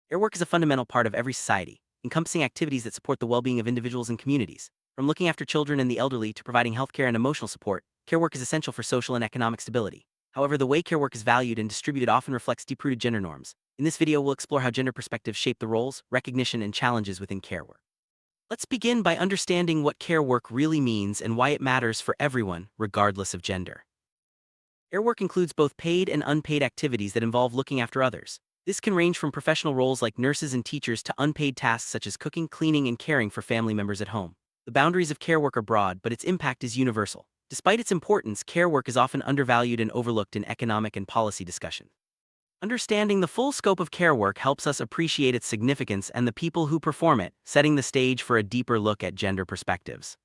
Care work is a fundamental part of every society, encompassing activities that support the well-being of individuals and communities. From looking after children and the elderly to providing healthcare and emotional support, care work is essential for social and economic stability. However, the way care work is valued and distributed often reflects deep-rooted gender norms. In this video, we'll explore how gender perspectives shape the roles, recognition, and challenges within care work. Let's begin by understanding what care work really means and why it matters for everyone, regardless of gender. Care work includes both paid and unpaid activities that involve looking after others. This can range from professional roles like nurses and teachers to unpaid tasks such as cooking, cleaning, and caring for family members at home. The boundaries of care work are broad, but its impact is universal. Despite its importance, care work is often undervalued and overlooked in economic and policy discussion. Understanding the full scope of care work helps us appreciate its significance and the people who perform it, setting the stage for a deeper look at gender perspectives.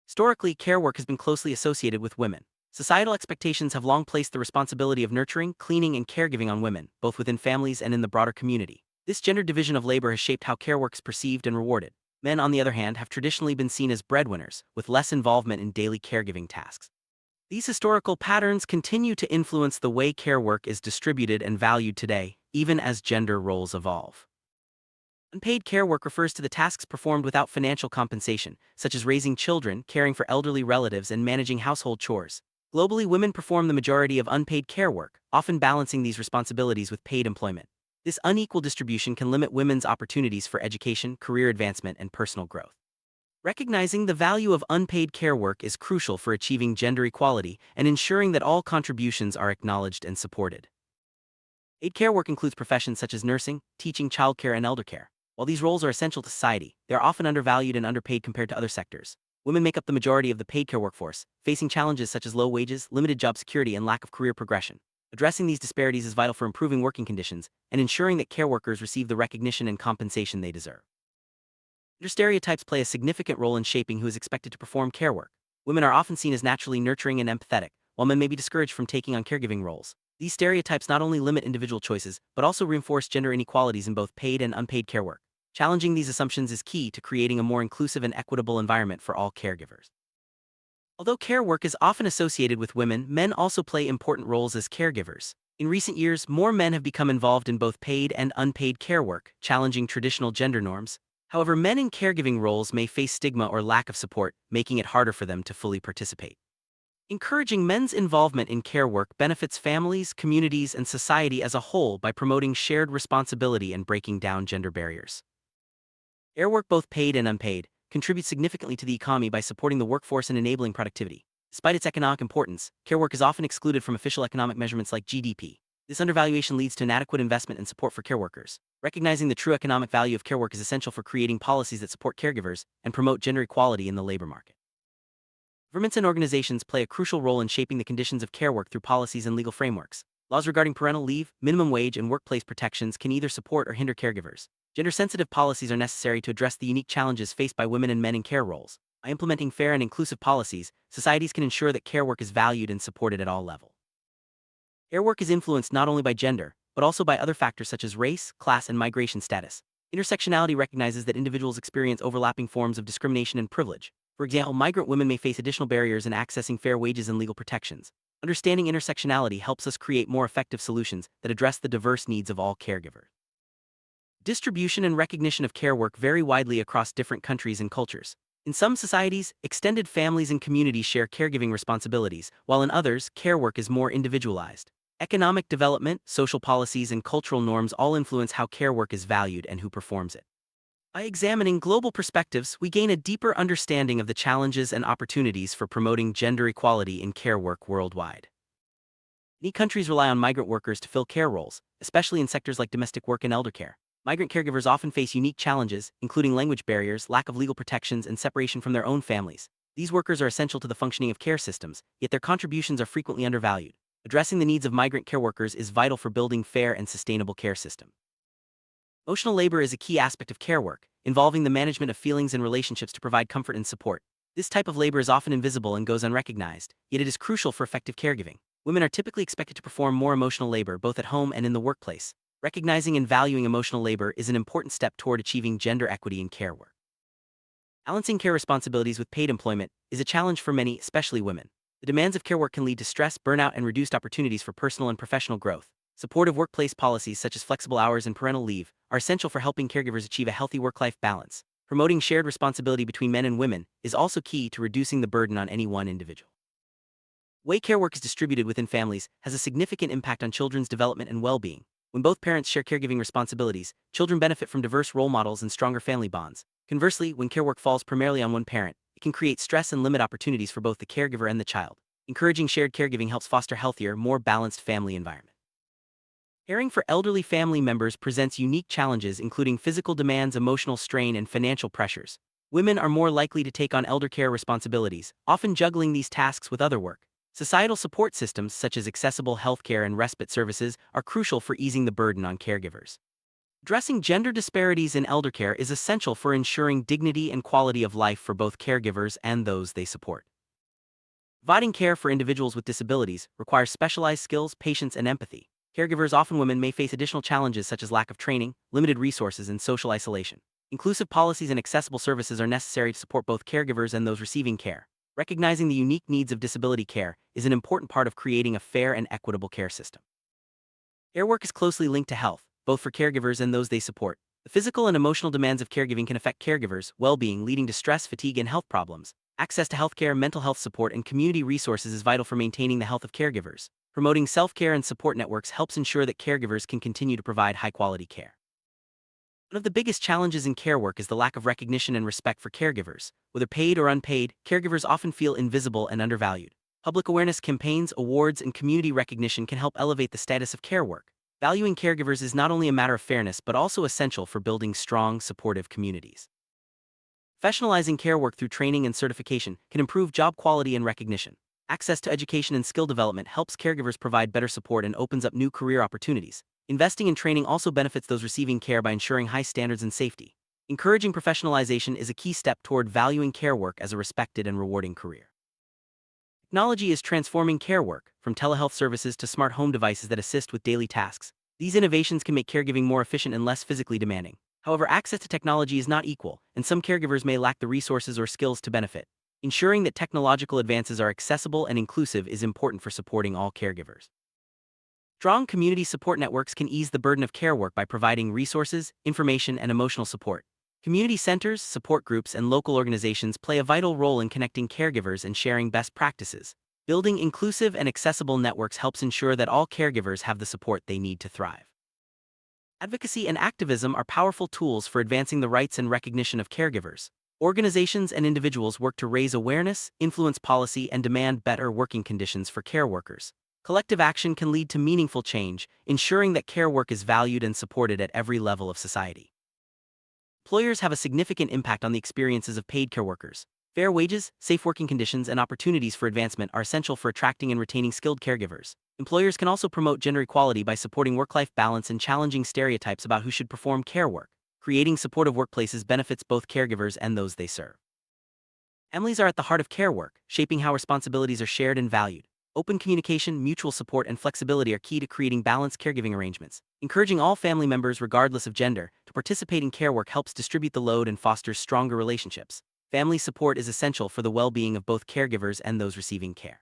Historically, care work has been closely associated with women. Societal expectations have long placed the responsibility of nurturing, cleaning, and caregiving on women, both within families and in the broader community. This gendered division of labor has shaped how care work is perceived and rewarded. Men, on the other hand, have traditionally been seen as breadwinners, with less involvement in daily caregiving tasks. These historical patterns continue to influence the way care work is distributed and valued today, even as gender roles evolve. Unpaid care work refers to the tasks performed without financial compensation, such as raising children, caring for elderly relatives, and managing household chores. Globally, women perform the majority of unpaid care work, often balancing these responsibilities with paid employment. This unequal distribution can limit women's opportunities for education, career advancement, and personal growth. Recognizing the value of unpaid care work is crucial for achieving gender equality and ensuring that all contributions are acknowledged and supported. Paid care work includes professions such as nursing, teaching, childcare, and elder care. While these roles are essential to society, they are often undervalued and underpaid compared to other sectors. Women make up the majority of the paid care workforce, facing challenges such as low wages, limited job security, and lack of career progression. Addressing these disparities is vital for improving working conditions and ensuring that care workers receive the recognition and compensation they deserve. Gender stereotypes play a significant role in shaping who is expected to perform care work. Women are often seen as naturally nurturing and empathetic, while men may be discouraged from taking on caregiving roles. These stereotypes not only limit individual choices, but also reinforce gender inequalities in both paid and unpaid care work. Challenging these assumptions is key to creating a more inclusive and equitable environment for all caregivers. Although care work is often associated with women, men also play important roles as caregivers. In recent years, more men have become involved in both paid and unpaid care work, challenging traditional gender norms. However, men in caregiving roles may face stigma or lack of support, making it harder for them to fully participate. Encouraging men's involvement in care work benefits families, communities, and society as a whole by promoting shared responsibility and breaking down gender barriers. Care work, both paid and unpaid, contributes significantly to the economy by supporting the workforce and enabling productivity. Despite its economic importance, care work is often excluded from official economic measurements like GDP. This undervaluation leads to inadequate investment and support for care workers. Recognizing the true economic value of care work is essential for creating policies that support caregivers and promote gender equality in the labor market. Governments and organizations play a crucial role in shaping the conditions of care work through policies and legal frameworks. Laws regarding parental leave, minimum wage, and workplace protections can either support or hinder caregivers. Gender-sensitive policies are necessary to address the unique challenges faced by women and men in care roles. By implementing fair and inclusive policies, societies can ensure that care work is valued and supported at all levels. Care work is influenced not only by gender, but also by other factors such as race, class, and migration status. Intersectionality recognizes that individuals experience overlapping forms of discrimination and privilege. For example, migrant women may face additional barriers in accessing fair wages and legal protections. Understanding intersectionality helps us create more effective solutions that address the diverse needs of all caregivers. Distribution and recognition of care work vary widely across different countries and cultures. In some societies, extended families and communities share caregiving responsibilities, while in others, care work is more individualized. Economic development, social policies, and cultural norms all influence how care work is valued and who performs it. By examining global perspectives, we gain a deeper understanding of the challenges and opportunities for promoting gender equality in care work worldwide. Many countries rely on migrant workers to fill care roles, especially in sectors like domestic work and elder care. Migrant caregivers often face unique challenges, including language barriers, lack of legal protections, and separation from their own families. These workers are essential to the functioning of care systems, yet their contributions are frequently undervalued. Addressing the needs of migrant care workers is vital for building fair and sustainable care systems. Emotional labor is a key aspect of care work, involving the management of feelings and relationships to provide comfort and support. This type of labor is often invisible and goes unrecognized, yet it is crucial for effective caregiving. Women are typically expected to perform more emotional labor both at home and in the workplace. Recognizing and valuing emotional labor is an important step toward achieving gender equity in care work. Balancing care responsibilities with paid employment is a challenge for many, especially women. The demands of care work can lead to stress, burnout, and reduced opportunities for personal and professional growth. Supportive workplace policies such as flexible hours and parental leave are essential for helping caregivers achieve a healthy work-life balance. Promoting shared responsibility between men and women is also key to reducing the burden on any one individual. The way care work is distributed within families has a significant impact on children's development and well-being. When both parents share caregiving responsibilities, children benefit from diverse role models and stronger family bonds. Conversely, when care work falls primarily on one parent, it can create stress and limit opportunities for both the caregiver and the child. Encouraging shared caregiving helps foster healthier, more balanced family environment. Caring for elderly family members presents unique challenges including physical demands, emotional strain, and financial pressures. Women are more likely to take on elder care responsibilities, often juggling these tasks with other work. Societal support systems such as accessible healthcare and respite services are crucial for easing the burden on caregivers. Addressing gender disparities in elder care is essential for ensuring dignity and quality of life for both caregivers and those they support. Providing care for individuals with disabilities requires specialized skills, patience, and empathy. Caregivers, often women, may face additional challenges such as lack of training, limited resources, and social isolation. Inclusive policies and accessible services are necessary to support both caregivers and those receiving care. Recognizing the unique needs of disability care is an important part of creating a fair and equitable care system. Care work is closely linked to health, both for caregivers and those they support. The physical and emotional demands of caregiving can affect caregivers' well-being, leading to stress, fatigue, and health problems. Access to healthcare, mental health support, and community resources is vital for maintaining the health of caregivers. Promoting self-care and support networks helps ensure that caregivers can continue to provide high-quality care. One of the biggest challenges in care work is the lack of recognition and respect for caregivers. Whether paid or unpaid, caregivers often feel invisible and undervalued. Public awareness campaigns, awards, and community recognition can help elevate the status of care work. Valuing caregivers is not only a matter of fairness but also essential for building strong, supportive communities. Professionalizing care work through training and certification can improve job quality and recognition. Access to education and skill development helps caregivers provide better support and opens up new career opportunities. Investing in training also benefits those receiving care by ensuring high standards and safety. Encouraging professionalization is a key step toward valuing care work as a respected and rewarding career. Technology is transforming care work, from telehealth services to smart home devices that assist with daily tasks. These innovations can make caregiving more efficient and less physically demanding. However, access to technology is not equal, and some caregivers may lack the resources or skills to benefit. Ensuring that technological advances are accessible and inclusive is important for supporting all caregivers. Strong community support networks can ease the burden of care work by providing resources, information, and emotional support. Community centers, support groups, and local organizations play a vital role in connecting caregivers and sharing best practices. Building inclusive and accessible networks helps ensure that all caregivers have the support they need to thrive. Advocacy and activism are powerful tools for advancing the rights and recognition of caregivers. Organizations and individuals work to raise awareness, influence policy, and demand better working conditions for care workers. Collective action can lead to meaningful change, ensuring that care work is valued and supported at every level of society. Employers have a significant impact on the experiences of paid care workers. Fair wages, safe working conditions, and opportunities for advancement are essential for attracting and retaining skilled caregivers. Employers can also promote gender equality by supporting work-life balance and challenging stereotypes about who should perform care work. Creating supportive workplaces benefits both caregivers and those they serve. Families are at the heart of care work, shaping how responsibilities are shared and valued. Open communication, mutual support, and flexibility are key to creating balanced caregiving arrangements. Encouraging all family members, regardless of gender, to participate in care work helps distribute the load and fosters stronger relationships. Family support is essential for the well-being of both caregivers and those receiving care.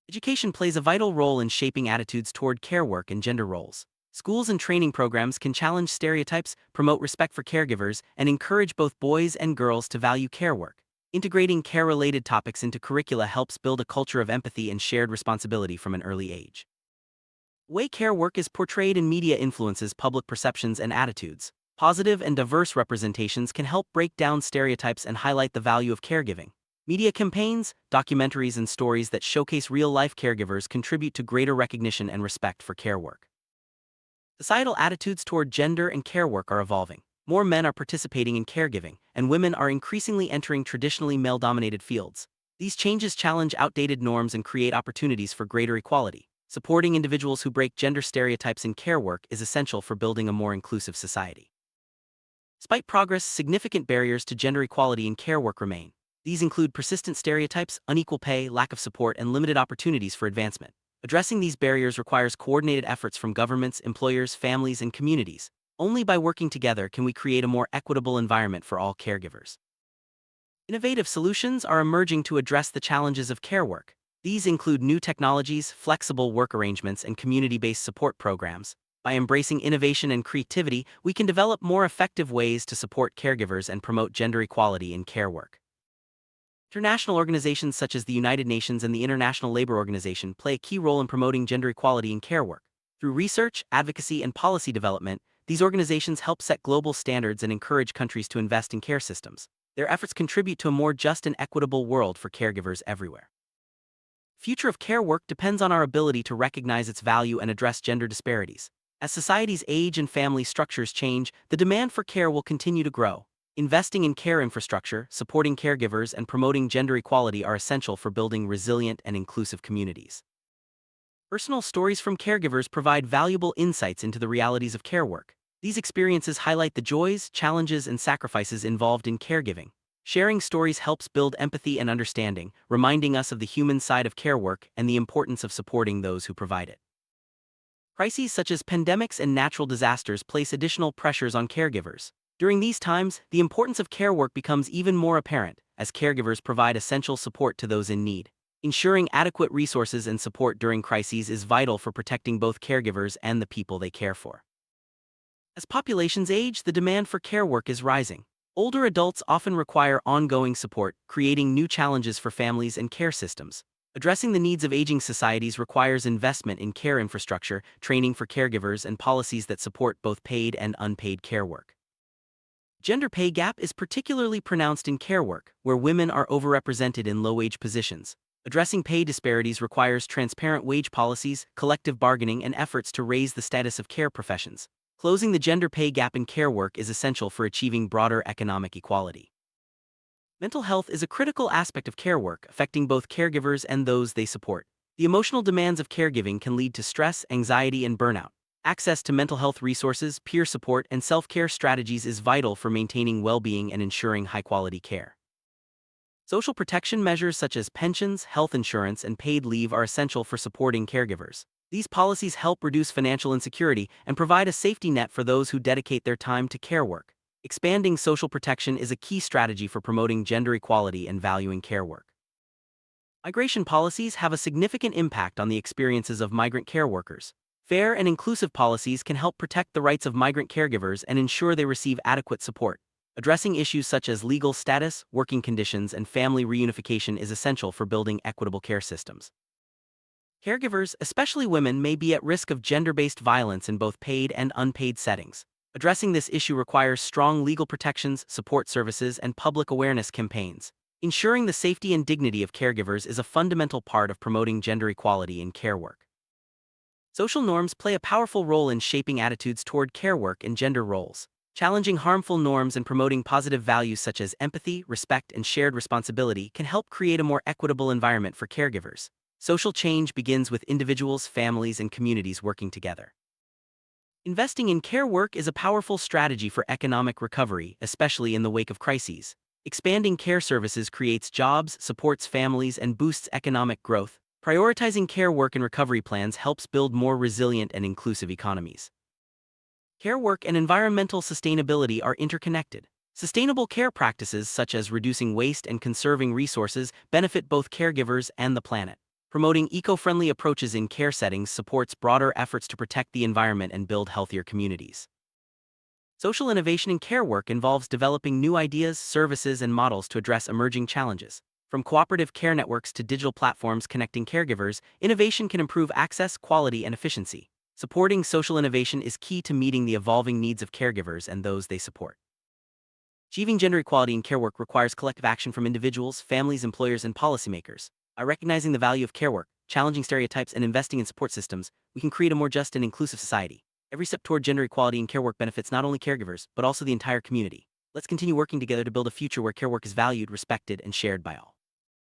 Education plays a vital role in shaping attitudes toward care work and gender roles. Schools and training programs can challenge stereotypes, promote respect for caregivers, and encourage both boys and girls to value care work. Integrating care-related topics into curricula helps build a culture of empathy and shared responsibility from an early age. The way care work is portrayed in media influences public perceptions and attitudes. Positive and diverse representations can help break down stereotypes and highlight the value of caregiving. Media campaigns, documentaries, and stories that showcase real-life caregivers contribute to greater recognition and respect for care work. Societal attitudes toward gender and care work are evolving. More men are participating in caregiving, and women are increasingly entering traditionally male-dominated fields. These changes challenge outdated norms and create opportunities for greater equality. Supporting individuals who break gender stereotypes in care work is essential for building a more inclusive society. Despite progress, significant barriers to gender equality in care work remain. These include persistent stereotypes, unequal pay, lack of support, and limited opportunities for advancement. Addressing these barriers requires coordinated efforts from governments, employers, families, and communities. Only by working together can we create a more equitable environment for all caregivers. Innovative solutions are emerging to address the challenges of care work. These include new technologies, flexible work arrangements, and community-based support programs. By embracing innovation and creativity, we can develop more effective ways to support caregivers and promote gender equality in care work. International organizations such as the United Nations and the International Labor Organization play a key role in promoting gender equality in care work. Through research, advocacy, and policy development, these organizations help set global standards and encourage countries to invest in care systems. Their efforts contribute to a more just and equitable world for caregivers everywhere. Future of care work depends on our ability to recognize its value and address gender disparities. As society's age and family structures change, the demand for care will continue to grow. Investing in care infrastructure, supporting caregivers, and promoting gender equality are essential for building resilient and inclusive communities. Personal stories from caregivers provide valuable insights into the realities of care work. These experiences highlight the joys, challenges, and sacrifices involved in caregiving. Sharing stories helps build empathy and understanding, reminding us of the human side of care work and the importance of supporting those who provide it. Crises such as pandemics and natural disasters place additional pressures on caregivers. During these times, the importance of care work becomes even more apparent, as caregivers provide essential support to those in need. Ensuring adequate resources and support during crises is vital for protecting both caregivers and the people they care for. As populations age, the demand for care work is rising. Older adults often require ongoing support, creating new challenges for families and care systems. Addressing the needs of aging societies requires investment in care infrastructure, training for caregivers, and policies that support both paid and unpaid care work. Gender pay gap is particularly pronounced in care work, where women are overrepresented in low-wage positions. Addressing pay disparities requires transparent wage policies, collective bargaining, and efforts to raise the status of care professions. Closing the gender pay gap in care work is essential for achieving broader economic equality. Mental health is a critical aspect of care work, affecting both caregivers and those they support. The emotional demands of caregiving can lead to stress, anxiety, and burnout. Access to mental health resources, peer support, and self-care strategies is vital for maintaining well-being and ensuring high-quality care. Social protection measures such as pensions, health insurance, and paid leave are essential for supporting caregivers. These policies help reduce financial insecurity and provide a safety net for those who dedicate their time to care work. Expanding social protection is a key strategy for promoting gender equality and valuing care work. Migration policies have a significant impact on the experiences of migrant care workers. Fair and inclusive policies can help protect the rights of migrant caregivers and ensure they receive adequate support. Addressing issues such as legal status, working conditions, and family reunification is essential for building equitable care systems. Caregivers, especially women, may be at risk of gender-based violence in both paid and unpaid settings. Addressing this issue requires strong legal protections, support services, and public awareness campaigns. Ensuring the safety and dignity of caregivers is a fundamental part of promoting gender equality in care work. Social norms play a powerful role in shaping attitudes toward care work and gender roles. Challenging harmful norms and promoting positive values such as empathy, respect, and shared responsibility can help create a more equitable environment for caregivers. Social change begins with individuals, families, and communities working together. Investing in care work is a powerful strategy for economic recovery, especially in the wake of crises. Expanding care services creates jobs, supports families, and boosts economic growth. Prioritizing care work and recovery plans helps build more resilient and inclusive economies. Care work and environmental sustainability are interconnected. Sustainable care practices such as reducing waste and conserving resources benefit both caregivers and the planet. Promoting eco-friendly approaches in care settings supports broader efforts to protect the environment and build healthier communities. Social innovation in care work involves developing new ideas, services, and models to address emerging challenges. From cooperative care networks to digital platforms connecting caregivers, innovation can improve access, quality, and efficiency. Supporting social innovation is key to meeting the evolving needs of caregivers and those they support. Achieving gender equality in care work requires collective action from individuals, families, employers, and policymakers. By recognizing the value of care work, challenging stereotypes, and investing in support systems, we can create a more just and inclusive society. Every step toward gender equality in care work benefits not only caregivers, but also the entire community. Let's continue working together to build a future where care work is valued, respected, and shared by all.